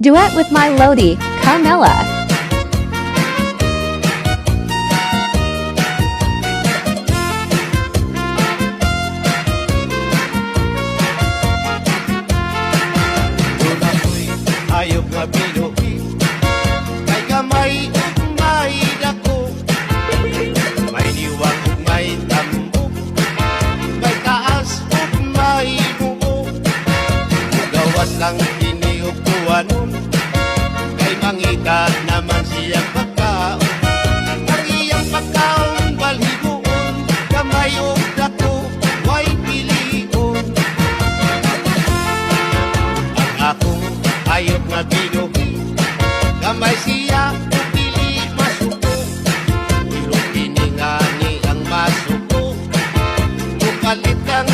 Duet with my Lodi, Carmela. Ayok nga binuhi kay gamay ug may dako, may diwang ug may tambok, may taas ug may buo. Gawas lang kini ug tuwanon, kay mangita naman siyang pagkaon. Ang iyang pagkaon balhigoon, gamay ug dako way pilion. Ang akong ayok nga binuhi, gamay siya ug dili masuko. Pero kini nga ni ang masuko, mukalit kang